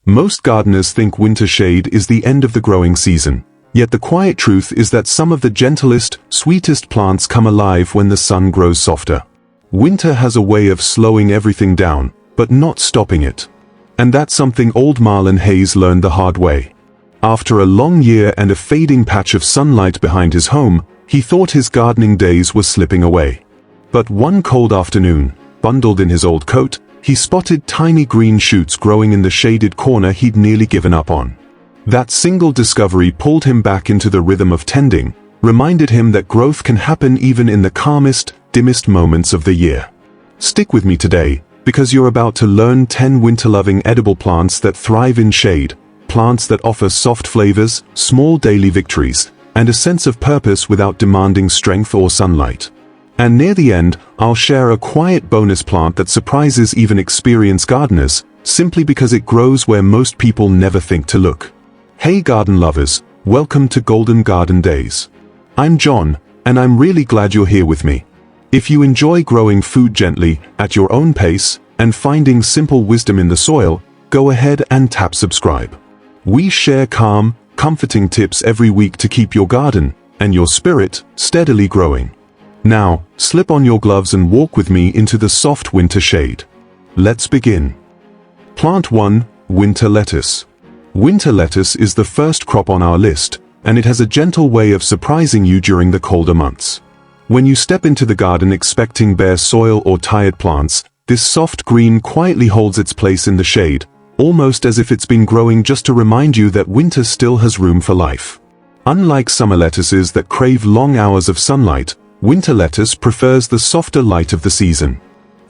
Most gardeners think winter shade is the end of the growing season. Yet the quiet truth is that some of the gentlest, sweetest plants come alive when the sun grows softer. Winter has a way of slowing everything down, but not stopping it. And that's something old Marlon Hayes learned the hard way. After a long year and a fading patch of sunlight behind his home, he thought his gardening days were slipping away. But one cold afternoon, bundled in his old coat, he spotted tiny green shoots growing in the shaded corner he'd nearly given up on. That single discovery pulled him back into the rhythm of tending, reminded him that growth can happen even in the calmest, dimmest moments of the year. Stick with me today, because you're about to learn 10 winter-loving edible plants that thrive in shade, plants that offer soft flavors, small daily victories, and a sense of purpose without demanding strength or sunlight. And near the end, I'll share a quiet bonus plant that surprises even experienced gardeners, simply because it grows where most people never think to look. Hey garden lovers, welcome to Golden Garden Days. I'm John, and I'm really glad you're here with me. If you enjoy growing food gently, at your own pace, and finding simple wisdom in the soil, go ahead and tap subscribe. We share calm, comforting tips every week to keep your garden, and your spirit, steadily growing. Now, slip on your gloves and walk with me into the soft winter shade. Let's begin. Plant 1, Winter Lettuce. Winter lettuce is the first crop on our list, and it has a gentle way of surprising you during the colder months. When you step into the garden expecting bare soil or tired plants, this soft green quietly holds its place in the shade, almost as if it's been growing just to remind you that winter still has room for life. Unlike summer lettuces that crave long hours of sunlight, winter lettuce prefers the softer light of the season.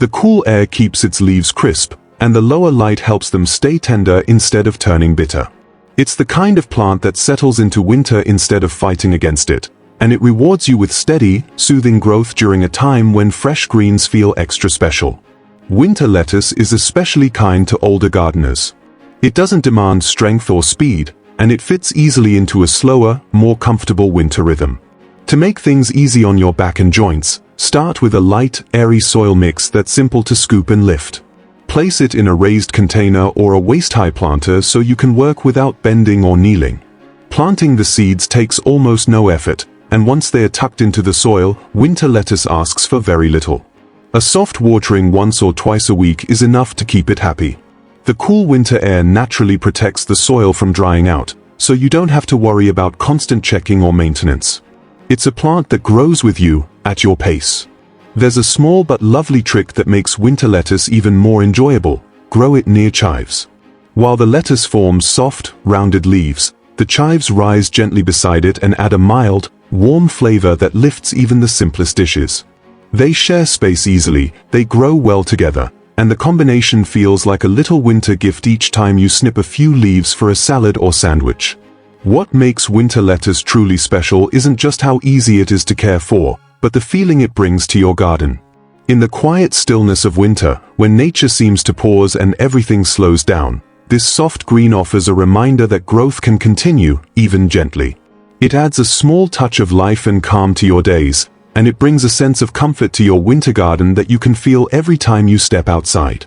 The cool air keeps its leaves crisp, and the lower light helps them stay tender instead of turning bitter. It's the kind of plant that settles into winter instead of fighting against it, and it rewards you with steady, soothing growth during a time when fresh greens feel extra special. Winter lettuce is especially kind to older gardeners. It doesn't demand strength or speed, and it fits easily into a slower, more comfortable winter rhythm. To make things easy on your back and joints, start with a light, airy soil mix that's simple to scoop and lift. Place it in a raised container or a waist-high planter so you can work without bending or kneeling. Planting the seeds takes almost no effort, and once they are tucked into the soil, winter lettuce asks for very little. A soft watering once or twice a week is enough to keep it happy. The cool winter air naturally protects the soil from drying out, so you don't have to worry about constant checking or maintenance. It's a plant that grows with you, at your pace. There's a small but lovely trick that makes winter lettuce even more enjoyable: grow it near chives. While the lettuce forms soft, rounded leaves, the chives rise gently beside it and add a mild, warm flavor that lifts even the simplest dishes. They share space easily, they grow well together, and the combination feels like a little winter gift each time you snip a few leaves for a salad or sandwich. What makes winter lettuce truly special isn't just how easy it is to care for, but the feeling it brings to your garden. In the quiet stillness of winter, when nature seems to pause and everything slows down, this soft green offers a reminder that growth can continue, even gently. It adds a small touch of life and calm to your days, and it brings a sense of comfort to your winter garden that you can feel every time you step outside.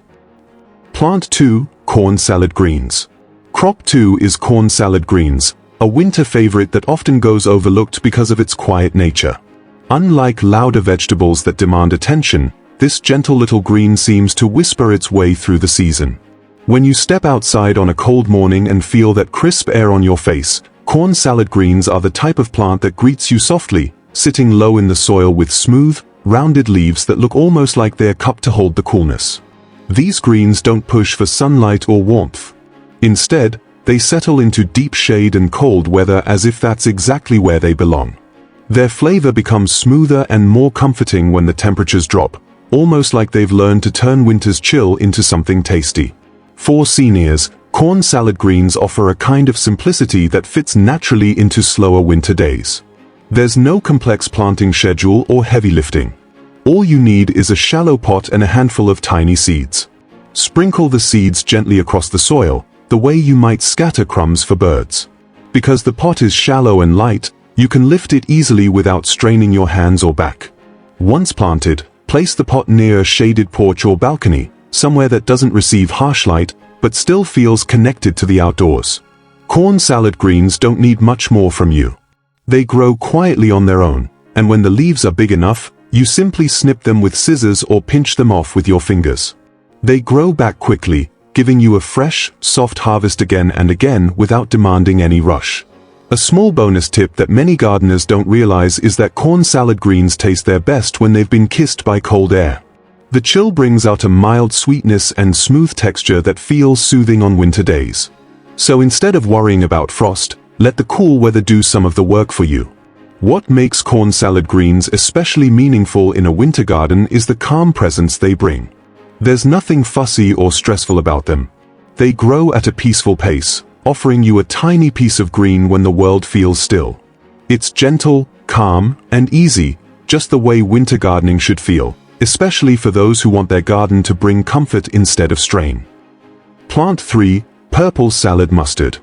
Plant 2, Corn Salad Greens. Crop 2 is corn salad greens, a winter favorite that often goes overlooked because of its quiet nature. Unlike louder vegetables that demand attention, this gentle little green seems to whisper its way through the season. When you step outside on a cold morning and feel that crisp air on your face, corn salad greens are the type of plant that greets you softly, sitting low in the soil with smooth, rounded leaves that look almost like they're cupped to hold the coolness. These greens don't push for sunlight or warmth. Instead, they settle into deep shade and cold weather as if that's exactly where they belong. Their flavor becomes smoother and more comforting when the temperatures drop, almost like they've learned to turn winter's chill into something tasty. For seniors, corn salad greens offer a kind of simplicity that fits naturally into slower winter days. There's no complex planting schedule or heavy lifting. All you need is a shallow pot and a handful of tiny seeds. Sprinkle the seeds gently across the soil, the way you might scatter crumbs for birds. Because the pot is shallow and light, you can lift it easily without straining your hands or back. Once planted, place the pot near a shaded porch or balcony, somewhere that doesn't receive harsh light, but still feels connected to the outdoors. Corn salad greens don't need much more from you. They grow quietly on their own, and when the leaves are big enough, you simply snip them with scissors or pinch them off with your fingers. They grow back quickly, giving you a fresh, soft harvest again and again without demanding any rush. A small bonus tip that many gardeners don't realize is that corn salad greens taste their best when they've been kissed by cold air. The chill brings out a mild sweetness and smooth texture that feels soothing on winter days. So instead of worrying about frost, let the cool weather do some of the work for you. What makes corn salad greens especially meaningful in a winter garden is the calm presence they bring. There's nothing fussy or stressful about them. They grow at a peaceful pace, offering you a tiny piece of green when the world feels still. It's gentle, calm, and easy, just the way winter gardening should feel, especially for those who want their garden to bring comfort instead of strain. Plant 3, Purple Salad Mustard.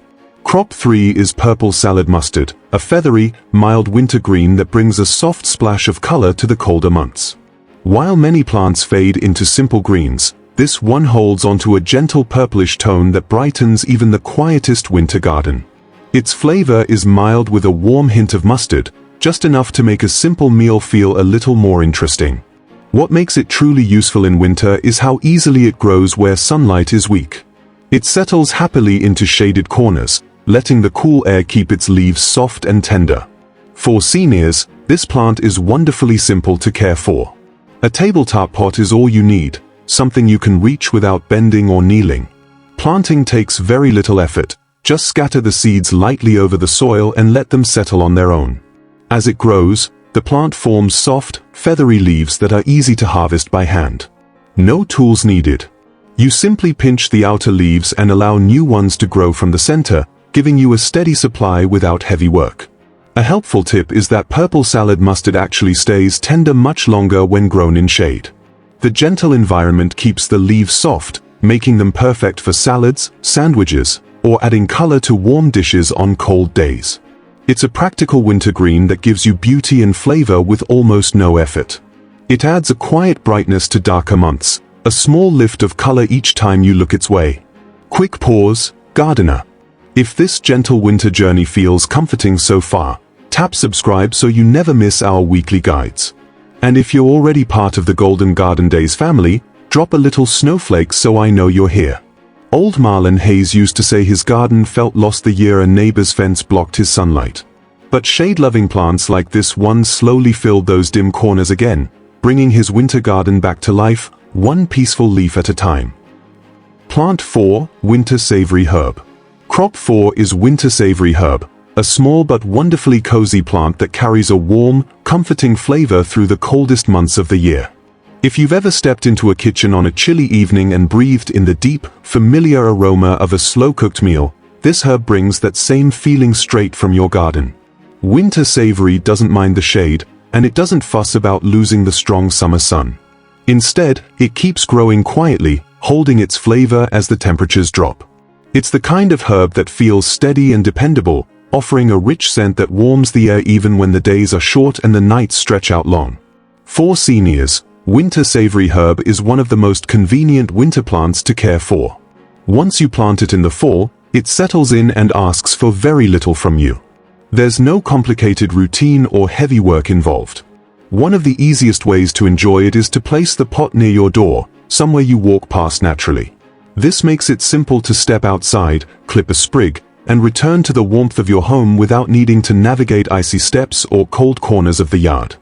Crop 3 is purple salad mustard, a feathery, mild winter green that brings a soft splash of color to the colder months. While many plants fade into simple greens, this one holds onto a gentle purplish tone that brightens even the quietest winter garden. Its flavor is mild with a warm hint of mustard, just enough to make a simple meal feel a little more interesting. What makes it truly useful in winter is how easily it grows where sunlight is weak. It settles happily into shaded corners, letting the cool air keep its leaves soft and tender. For seniors, this plant is wonderfully simple to care for. A tabletop pot is all you need, something you can reach without bending or kneeling. Planting takes very little effort, just scatter the seeds lightly over the soil and let them settle on their own. As it grows, the plant forms soft, feathery leaves that are easy to harvest by hand. No tools needed. You simply pinch the outer leaves and allow new ones to grow from the center, giving you a steady supply without heavy work. A helpful tip is that purple salad mustard actually stays tender much longer when grown in shade. The gentle environment keeps the leaves soft, making them perfect for salads, sandwiches, or adding color to warm dishes on cold days. It's a practical winter green that gives you beauty and flavor with almost no effort. It adds a quiet brightness to darker months, a small lift of color each time you look its way. Quick pause, gardener. If this gentle winter journey feels comforting so far, tap subscribe so you never miss our weekly guides. And if you're already part of the Golden Garden Days family, drop a little snowflake so I know you're here. Old Marlon Hayes used to say his garden felt lost the year a neighbor's fence blocked his sunlight. But shade-loving plants like this one slowly filled those dim corners again, bringing his winter garden back to life, one peaceful leaf at a time. Plant 4, Winter Savory Herb. Crop 4 is Winter Savory Herb, a small but wonderfully cozy plant that carries a warm, comforting flavor through the coldest months of the year. If you've ever stepped into a kitchen on a chilly evening and breathed in the deep, familiar aroma of a slow-cooked meal, this herb brings that same feeling straight from your garden. Winter Savory doesn't mind the shade, and it doesn't fuss about losing the strong summer sun. Instead, it keeps growing quietly, holding its flavor as the temperatures drop. It's the kind of herb that feels steady and dependable, offering a rich scent that warms the air even when the days are short and the nights stretch out long. For seniors, Winter Savory Herb is one of the most convenient winter plants to care for. Once you plant it in the fall, it settles in and asks for very little from you. There's no complicated routine or heavy work involved. One of the easiest ways to enjoy it is to place the pot near your door, somewhere you walk past naturally. This makes it simple to step outside, clip a sprig, and return to the warmth of your home without needing to navigate icy steps or cold corners of the yard.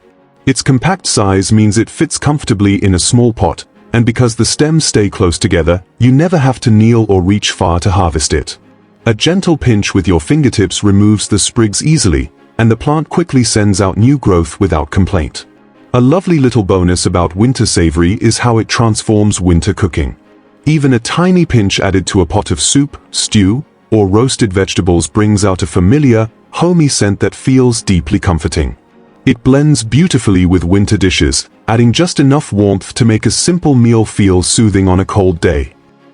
Its compact size means it fits comfortably in a small pot, and because the stems stay close together, you never have to kneel or reach far to harvest it. A gentle pinch with your fingertips removes the sprigs easily, and the plant quickly sends out new growth without complaint. A lovely little bonus about Winter Savory is how it transforms winter cooking. Even a tiny pinch added to a pot of soup, stew, or roasted vegetables brings out a familiar, homey scent that feels deeply comforting. It blends beautifully with winter dishes, adding just enough warmth to make a simple meal feel soothing on a cold day.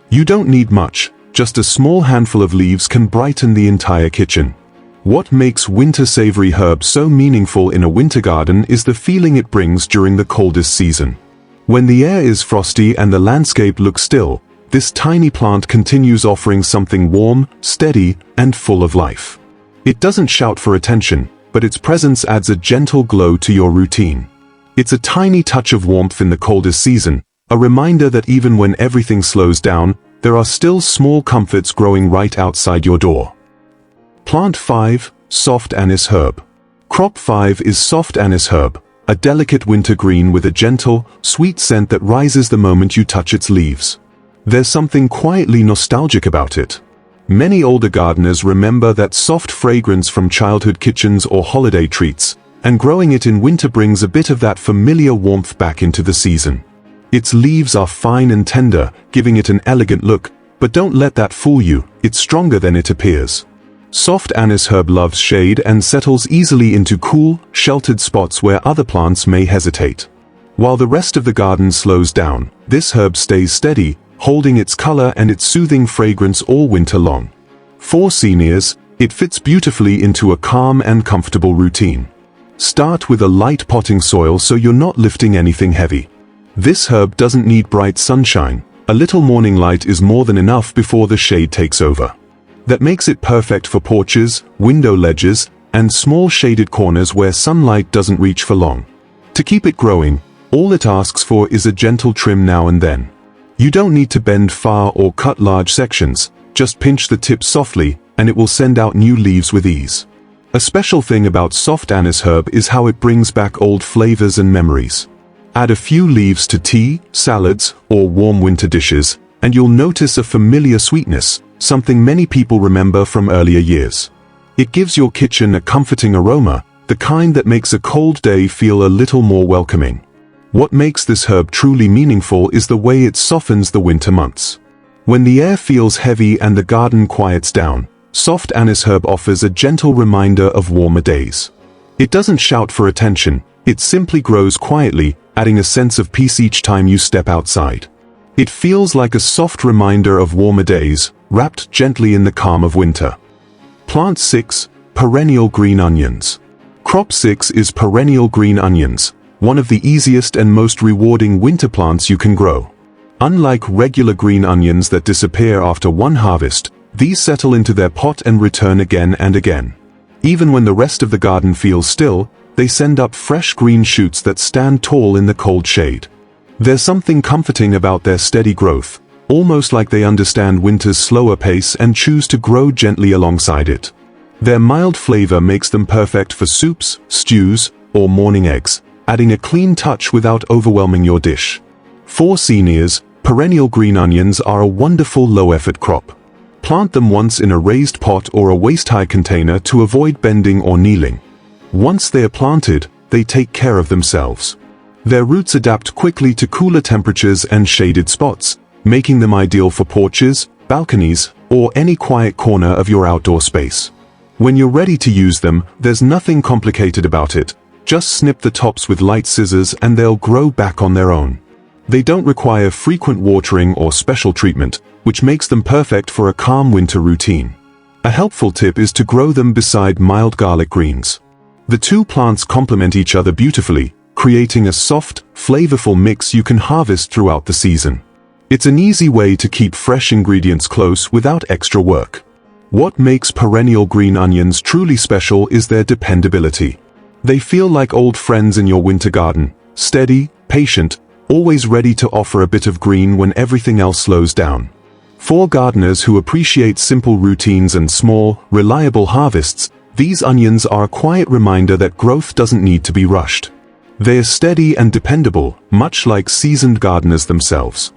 You don't need much, just a small handful of leaves can brighten the entire kitchen. What makes Winter Savory Herb so meaningful in a winter garden is the feeling it brings during the coldest season. When the air is frosty and the landscape looks still, this tiny plant continues offering something warm, steady, and full of life. It doesn't shout for attention, but its presence adds a gentle glow to your routine. It's a tiny touch of warmth in the coldest season, a reminder that even when everything slows down, there are still small comforts growing right outside your door. Plant 5. Soft Anise Herb. Crop 5 is soft anise herb, a delicate winter green with a gentle, sweet scent that rises the moment you touch its leaves. There's something quietly nostalgic about it. Many older gardeners remember that soft fragrance from childhood kitchens or holiday treats, and growing it in winter brings a bit of that familiar warmth back into the season. Its leaves are fine and tender, giving it an elegant look, but don't let that fool you, it's stronger than it appears. Soft anise herb loves shade and settles easily into cool, sheltered spots where other plants may hesitate. While the rest of the garden slows down, this herb stays steady, holding its color and its soothing fragrance all winter long. For seniors, it fits beautifully into a calm and comfortable routine. Start with a light potting soil so you're not lifting anything heavy. This herb doesn't need bright sunshine. A little morning light is more than enough before the shade takes over. That makes it perfect for porches, window ledges, and small shaded corners where sunlight doesn't reach for long. To keep it growing, all it asks for is a gentle trim now and then. You don't need to bend far or cut large sections, just pinch the tips softly, and it will send out new leaves with ease. A special thing about soft anise herb is how it brings back old flavors and memories. Add a few leaves to tea, salads, or warm winter dishes, and you'll notice a familiar sweetness, something many people remember from earlier years. It gives your kitchen a comforting aroma, the kind that makes a cold day feel a little more welcoming. What makes this herb truly meaningful is the way it softens the winter months. When the air feels heavy and the garden quiets down, soft anise herb offers a gentle reminder of warmer days. It doesn't shout for attention, it simply grows quietly, adding a sense of peace each time you step outside. It feels like a soft reminder of warmer days, wrapped gently in the calm of winter. Plant 6. Perennial Green Onions. Crop 6 is perennial green onions, one of the easiest and most rewarding winter plants you can grow. Unlike regular green onions that disappear after one harvest, these settle into their pot and return again and again. Even when the rest of the garden feels still, they send up fresh green shoots that stand tall in the cold shade. There's something comforting about their steady growth, almost like they understand winter's slower pace and choose to grow gently alongside it. Their mild flavor makes them perfect for soups, stews, or morning eggs, adding a clean touch without overwhelming your dish. For seniors, perennial green onions are a wonderful low-effort crop. Plant them once in a raised pot or a waist-high container to avoid bending or kneeling. Once they are planted, they take care of themselves. Their roots adapt quickly to cooler temperatures and shaded spots, making them ideal for porches, balconies, or any quiet corner of your outdoor space. When you're ready to use them, there's nothing complicated about it. Just snip the tops with light scissors and they'll grow back on their own. They don't require frequent watering or special treatment, which makes them perfect for a calm winter routine. A helpful tip is to grow them beside mild garlic greens. The two plants complement each other beautifully, creating a soft, flavorful mix you can harvest throughout the season. It's an easy way to keep fresh ingredients close without extra work. What makes perennial green onions truly special is their dependability. They feel like old friends in your winter garden, steady, patient, always ready to offer a bit of green when everything else slows down. For gardeners who appreciate simple routines and small, reliable harvests, these onions are a quiet reminder that growth doesn't need to be rushed. They're steady and dependable, much like seasoned gardeners themselves.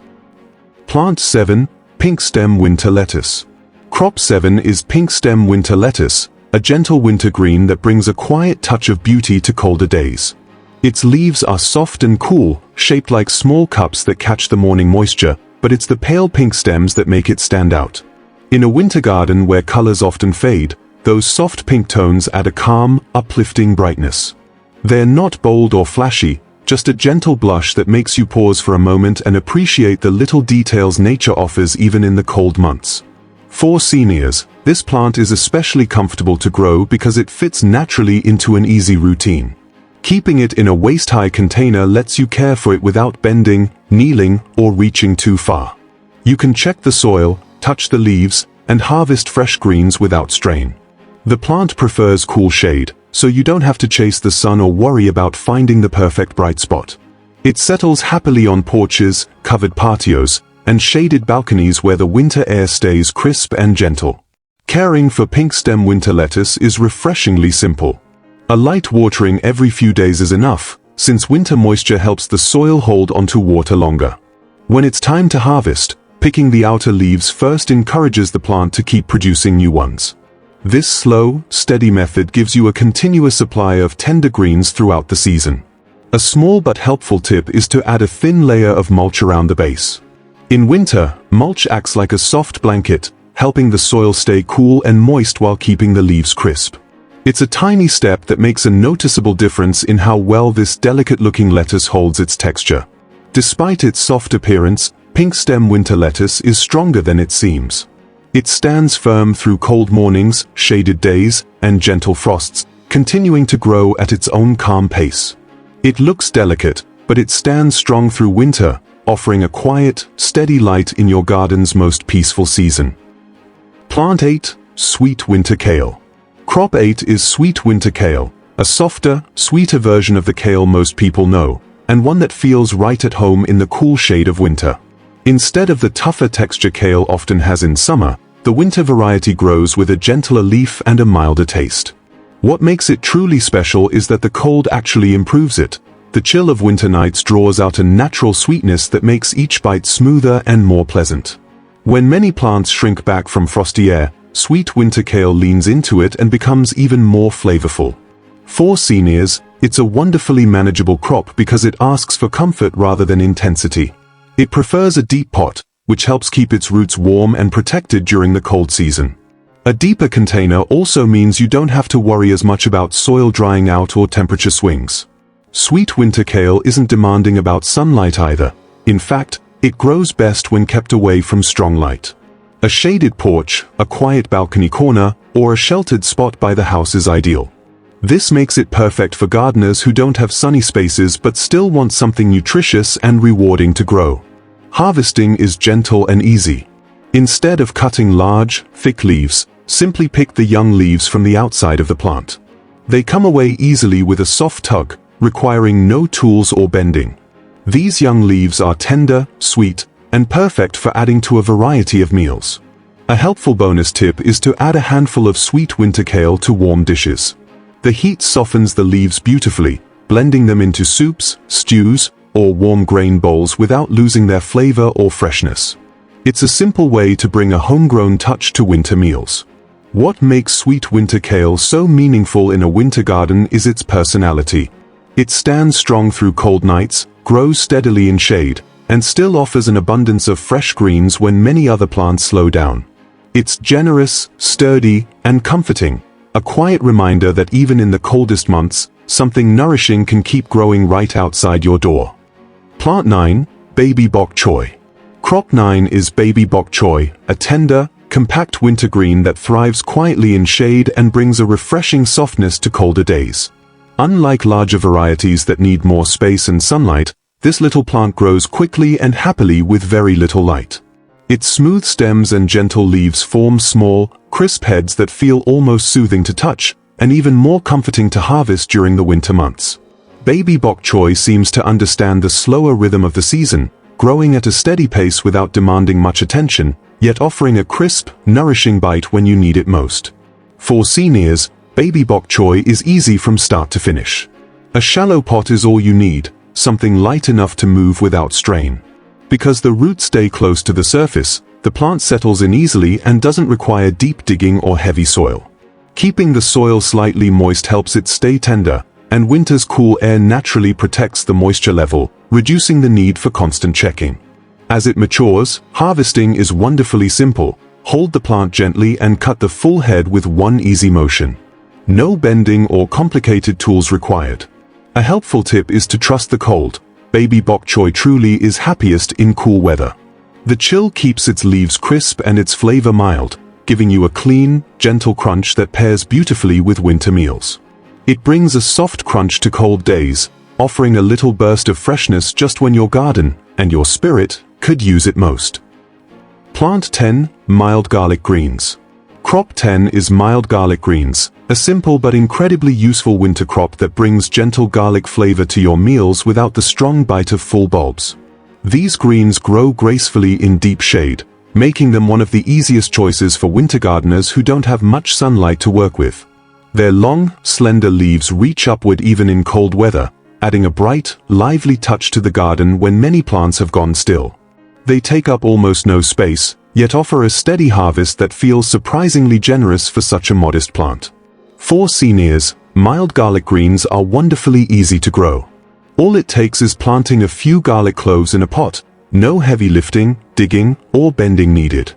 Plant 7. Pink Stem Winter Lettuce. Crop 7 is pink stem winter lettuce, a gentle winter green that brings a quiet touch of beauty to colder days. Its leaves are soft and cool, shaped like small cups that catch the morning moisture, but it's the pale pink stems that make it stand out. In a winter garden where colors often fade, those soft pink tones add a calm, uplifting brightness. They're not bold or flashy, just a gentle blush that makes you pause for a moment and appreciate the little details nature offers even in the cold months. For seniors, this plant is especially comfortable to grow because it fits naturally into an easy routine. Keeping it in a waist-high container lets you care for it without bending, kneeling, or reaching too far. You can check the soil, touch the leaves, and harvest fresh greens without strain. The plant prefers cool shade, so you don't have to chase the sun or worry about finding the perfect bright spot. It settles happily on porches, covered patios, and shaded balconies where the winter air stays crisp and gentle. Caring for pink stem winter lettuce is refreshingly simple. A light watering every few days is enough, since winter moisture helps the soil hold onto water longer. When it's time to harvest, picking the outer leaves first encourages the plant to keep producing new ones. This slow, steady method gives you a continuous supply of tender greens throughout the season. A small but helpful tip is to add a thin layer of mulch around the base. In winter, mulch acts like a soft blanket, helping the soil stay cool and moist while keeping the leaves crisp. It's a tiny step that makes a noticeable difference in how well this delicate-looking lettuce holds its texture. Despite its soft appearance, pink stem winter lettuce is stronger than it seems. It stands firm through cold mornings, shaded days, and gentle frosts, continuing to grow at its own calm pace. It looks delicate, but it stands strong through winter, offering a quiet, steady light in your garden's most peaceful season. Plant 8. Sweet Winter Kale. Crop 8 is sweet winter kale, a softer, sweeter version of the kale most people know, and one that feels right at home in the cool shade of winter. Instead of the tougher texture kale often has in summer, the winter variety grows with a gentler leaf and a milder taste. What makes it truly special is that the cold actually improves it. The chill of winter nights draws out a natural sweetness that makes each bite smoother and more pleasant. When many plants shrink back from frosty air, sweet winter kale leans into it and becomes even more flavorful. For seniors, it's a wonderfully manageable crop because it asks for comfort rather than intensity. It prefers a deep pot, which helps keep its roots warm and protected during the cold season. A deeper container also means you don't have to worry as much about soil drying out or temperature swings. Sweet winter kale isn't demanding about sunlight either. In fact, it grows best when kept away from strong light. A shaded porch, a quiet balcony corner, or a sheltered spot by the house is ideal. This makes it perfect for gardeners who don't have sunny spaces but still want something nutritious and rewarding to grow. Harvesting is gentle and easy. Instead of cutting large, thick leaves, simply pick the young leaves from the outside of the plant. They come away easily with a soft tug, requiring no tools or bending. These young leaves are tender, sweet, and perfect for adding to a variety of meals. A helpful bonus tip is to add a handful of sweet winter kale to warm dishes. The heat softens the leaves beautifully, blending them into soups, stews, or warm grain bowls without losing their flavor or freshness. It's a simple way to bring a homegrown touch to winter meals. What makes sweet winter kale so meaningful in a winter garden is its personality. It stands strong through cold nights, grows steadily in shade, and still offers an abundance of fresh greens when many other plants slow down. It's generous, sturdy, and comforting, a quiet reminder that even in the coldest months, something nourishing can keep growing right outside your door. Plant 9. Baby bok choy. Crop 9 is baby bok choy, a tender, compact winter green that thrives quietly in shade and brings a refreshing softness to colder days. Unlike larger varieties that need more space and sunlight, this little plant grows quickly and happily with very little light. Its smooth stems and gentle leaves form small, crisp heads that feel almost soothing to touch, and even more comforting to harvest during the winter months. Baby bok choy seems to understand the slower rhythm of the season, growing at a steady pace without demanding much attention, yet offering a crisp, nourishing bite when you need it most. For seniors, baby bok choy is easy from start to finish. A shallow pot is all you need, something light enough to move without strain. Because the roots stay close to the surface, the plant settles in easily and doesn't require deep digging or heavy soil. Keeping the soil slightly moist helps it stay tender, and winter's cool air naturally protects the moisture level, reducing the need for constant checking. As it matures, harvesting is wonderfully simple. Hold the plant gently and cut the full head with one easy motion. No bending or complicated tools required. A helpful tip is to trust the cold. Baby bok choy truly is happiest in cool weather. The chill keeps its leaves crisp and its flavor mild, giving you a clean, gentle crunch that pairs beautifully with winter meals. It brings a soft crunch to cold days, offering a little burst of freshness just when your garden, and your spirit, could use it most. Plant 10. Mild garlic greens. Crop 10 is mild garlic greens, a simple but incredibly useful winter crop that brings gentle garlic flavor to your meals without the strong bite of full bulbs. These greens grow gracefully in deep shade, making them one of the easiest choices for winter gardeners who don't have much sunlight to work with. Their long, slender leaves reach upward even in cold weather, adding a bright, lively touch to the garden when many plants have gone still. They take up almost no space, yet offer a steady harvest that feels surprisingly generous for such a modest plant. For seniors, mild garlic greens are wonderfully easy to grow. All it takes is planting a few garlic cloves in a pot, no heavy lifting, digging, or bending needed.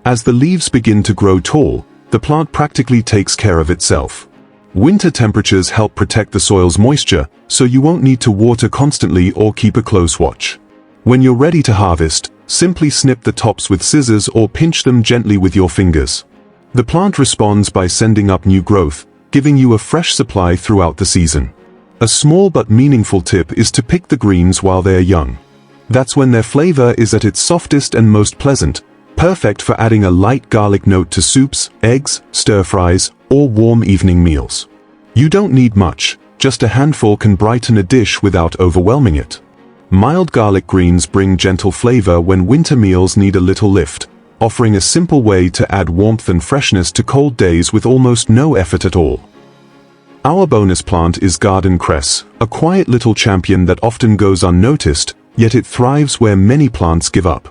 As the leaves begin to grow tall, the plant practically takes care of itself. Winter temperatures help protect the soil's moisture, so you won't need to water constantly or keep a close watch. When you're ready to harvest, simply snip the tops with scissors or pinch them gently with your fingers. The plant responds by sending up new growth, giving you a fresh supply throughout the season. A small but meaningful tip is to pick the greens while they are young. That's when their flavor is at its softest and most pleasant, perfect for adding a light garlic note to soups, eggs, stir-fries, or warm evening meals. You don't need much, just a handful can brighten a dish without overwhelming it. Mild garlic greens bring gentle flavor when winter meals need a little lift, offering a simple way to add warmth and freshness to cold days with almost no effort at all. Our bonus plant is garden cress, a quiet little champion that often goes unnoticed, yet it thrives where many plants give up.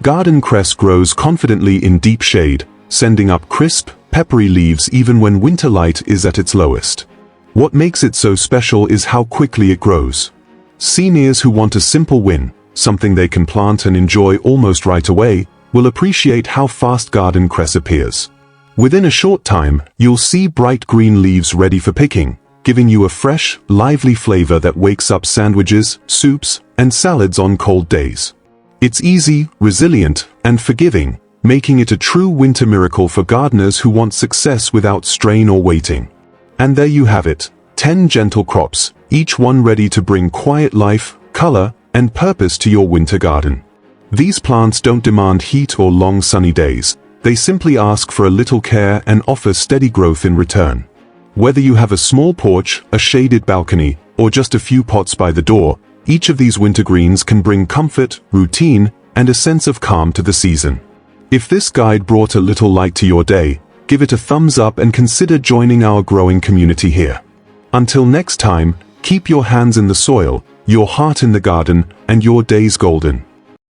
Garden cress grows confidently in deep shade, sending up crisp, peppery leaves even when winter light is at its lowest. What makes it so special is how quickly it grows. Seniors who want a simple win, something they can plant and enjoy almost right away, will appreciate how fast garden cress appears. Within a short time, you'll see bright green leaves ready for picking, giving you a fresh, lively flavor that wakes up sandwiches, soups, and salads on cold days. It's easy, resilient, and forgiving, making it a true winter miracle for gardeners who want success without strain or waiting. And there you have it, 10 gentle crops, each one ready to bring quiet life, color, and purpose to your winter garden. These plants don't demand heat or long sunny days. They simply ask for a little care and offer steady growth in return. Whether you have a small porch, a shaded balcony, or just a few pots by the door, each of these winter greens can bring comfort, routine, and a sense of calm to the season. If this guide brought a little light to your day, give it a thumbs up and consider joining our growing community here. Until next time, keep your hands in the soil, your heart in the garden, and your days golden.